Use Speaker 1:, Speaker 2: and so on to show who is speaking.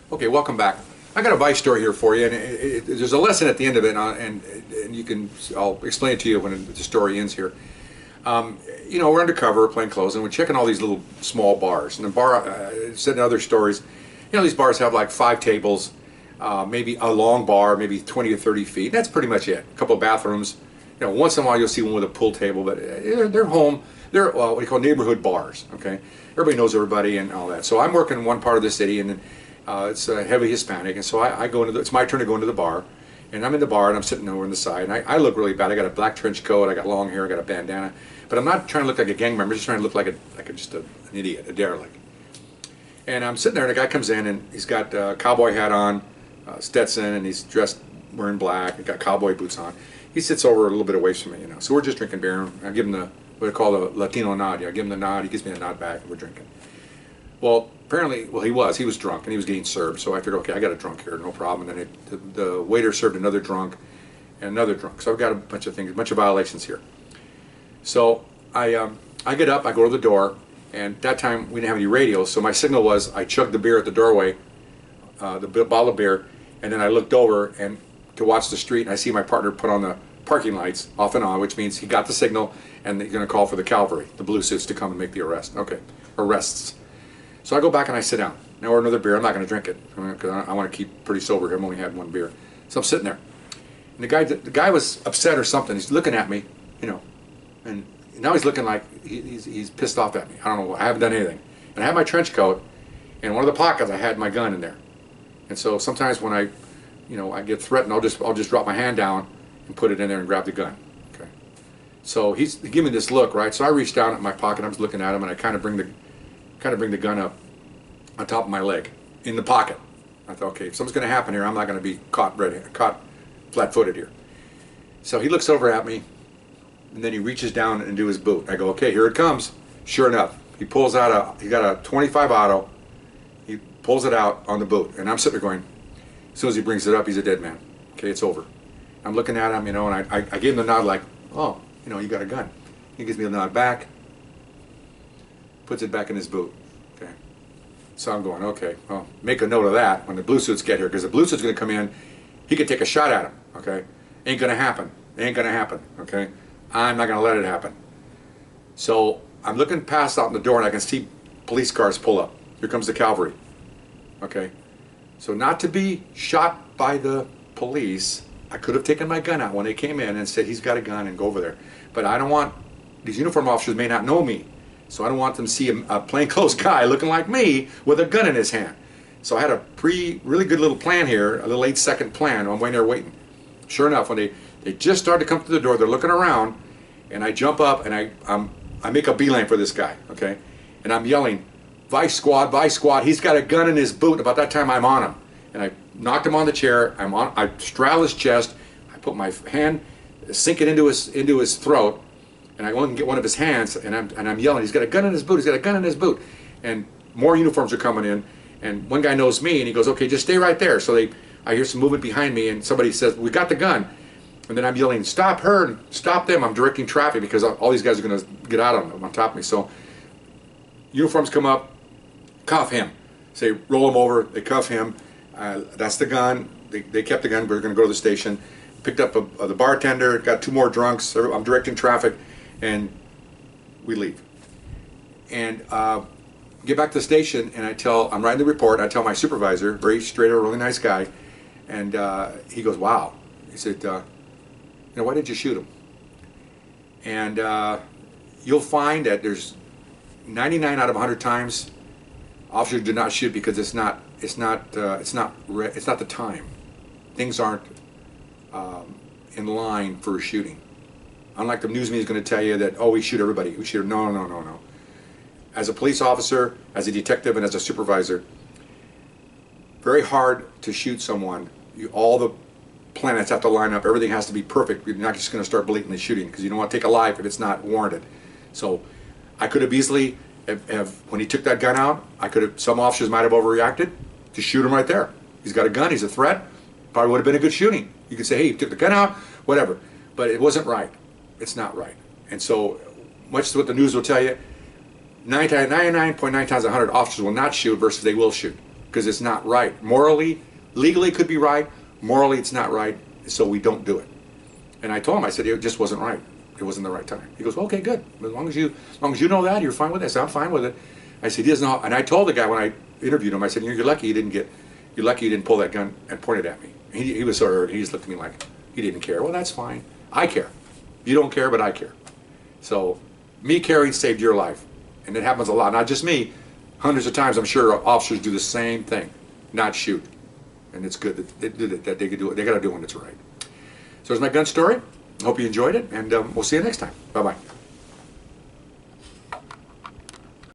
Speaker 1: Okay, welcome back. I got a Vice story here for you, and there's a lesson at the end of it, and you can. I'll explain it to you when the story ends here. You know, we're undercover, plain clothes, and we're checking all these little small bars. And the bar, said in other stories, you know, these bars have like 5 tables, maybe a long bar, maybe 20 or 30 feet. That's pretty much it. A couple of bathrooms. You know, once in a while you'll see one with a pool table, but they're home. They're what we call neighborhood bars. Okay, everybody knows everybody and all that. So I'm working in one part of the city, and it's heavily Hispanic, and so I go into it's my turn to go into the bar, and I'm in the bar and I'm sitting over on the side, and I look really bad. I got a black trench coat, I got long hair, I got a bandana, but I'm not trying to look like a gang member. I'm just trying to look like just an idiot, a derelict. And I'm sitting there, and a guy comes in, and he's got a cowboy hat on, Stetson, and he's dressed wearing black, and got cowboy boots on. He sits over a little bit away from me, you know. So we're just drinking beer, and I give him the what I call the Latino nod. I give him the nod, he gives me the nod back, and we're drinking. Well, apparently, he was drunk, and he was getting served. So I figured, okay, I got a drunk here, no problem. And then the waiter served another drunk, and another drunk. So I've got a bunch of things, a bunch of violations here. So I get up, I go to the door, and that time we didn't have any radios, so my signal was I chugged the beer at the doorway, the bottle of beer, and then I looked over and to watch the street, and I see my partner put on the parking lights off and on, which means he got the signal, and he's going to call for the cavalry, the blue suits, to come and make the arrest. Okay, arrests. So I go back and I sit down. Now order another beer. I'm not going to drink it because I want to keep pretty sober here. I've only had one beer. So I'm sitting there. And the guy was upset or something. He's looking at me, you know, and now he's looking like he's pissed off at me. I don't know. I haven't done anything. And I had my trench coat, and in one of the pockets I had my gun in there. And so sometimes when I get threatened, I'll just drop my hand down and put it in there and grab the gun. Okay. So he gave me this look, right? So I reached down at my pocket. I was looking at him, and I kind of bring the gun up on top of my leg, in the pocket. I thought, okay, if something's going to happen here, I'm not going to be caught flat-footed here. So he looks over at me, and then he reaches down into his boot. I go, okay, here it comes. Sure enough, he pulls out he got a 25 auto. He pulls it out on the boot, and I'm sitting there going, as soon as he brings it up, he's a dead man. Okay, it's over. I'm looking at him, you know, and I gave him the nod like, oh, you know, you got a gun. He gives me the nod back, puts it back in his boot. Okay. So I'm going, okay, well, make a note of that when the blue suits get here, because the blue suit's going to come in, he could take a shot at him, okay? Ain't going to happen. Ain't going to happen, okay? I'm not going to let it happen. So I'm looking past out in the door, and I can see police cars pull up. Here comes the cavalry, okay? So not to be shot by the police, I could have taken my gun out when they came in and said, he's got a gun, and go over there. But I don't want, these uniform officers may not know me, so I don't want them to see a plainclothes guy looking like me with a gun in his hand. So I had a really good little plan here, a little 8-second plan. I'm waiting there waiting. Sure enough, when they just start to come through the door, they're looking around, and I jump up and I make a beeline for this guy, okay? And I'm yelling, Vice Squad, he's got a gun in his boot. About that time, I'm on him. And I knocked him on the chair. I straddle his chest. I put my hand, sink it into his throat, and I go and get one of his hands, and I'm yelling, he's got a gun in his boot, he's got a gun in his boot. And more uniforms are coming in, and one guy knows me, and he goes, okay, just stay right there. So I hear some movement behind me, and somebody says, we got the gun. And then I'm yelling, stop her, and stop them. I'm directing traffic because all these guys are going to get out on top of me. So uniforms come up, cuff him. Say, roll him over, they cuff him. That's the gun. They kept the gun. We're going to go to the station. Picked up the bartender, got 2 more drunks. I'm directing traffic, and we leave. And get back to the station, and I'm writing the report. I tell my supervisor, very straight, really nice guy, and he goes, wow. He said, you know, why did you shoot him? And you'll find that there's 99 out of 100 times officers do not shoot because it's not the time. Things aren't in line for a shooting. Unlike the news media is going to tell you that, oh, we shoot everybody. We shoot. No. As a police officer, as a detective, and as a supervisor, very hard to shoot someone. All the planets have to line up. Everything has to be perfect. You're not just going to start blatantly shooting because you don't want to take a life if it's not warranted. So I could have easily, when he took that gun out, some officers might have overreacted to shoot him right there. He's got a gun. He's a threat. Probably would have been a good shooting. You could say, hey, you took the gun out, whatever. But it wasn't right. It's not right. And so, much as what the news will tell you, 99.9 times 100 officers will not shoot versus they will shoot. because it's not right. Morally, legally it could be right. Morally, it's not right, so we don't do it. And I told him, I said, it just wasn't right. It wasn't the right time. He goes, well, okay, good. As long as you know that, you're fine with it. I said, I'm fine with it. I said, he doesn't know. And I told the guy when I interviewed him, I said, you're lucky you didn't pull that gun and point it at me. He was sort of, he just looked at me like he didn't care. Well, that's fine. I care. You don't care, but I care. So me caring saved your life. And it happens a lot. Not just me. Hundreds of times I'm sure officers do the same thing. Not shoot. And it's good that they could do it. They got to do it when it's right. So there's my gun story. I hope you enjoyed it, and we'll see you next time. Bye-bye.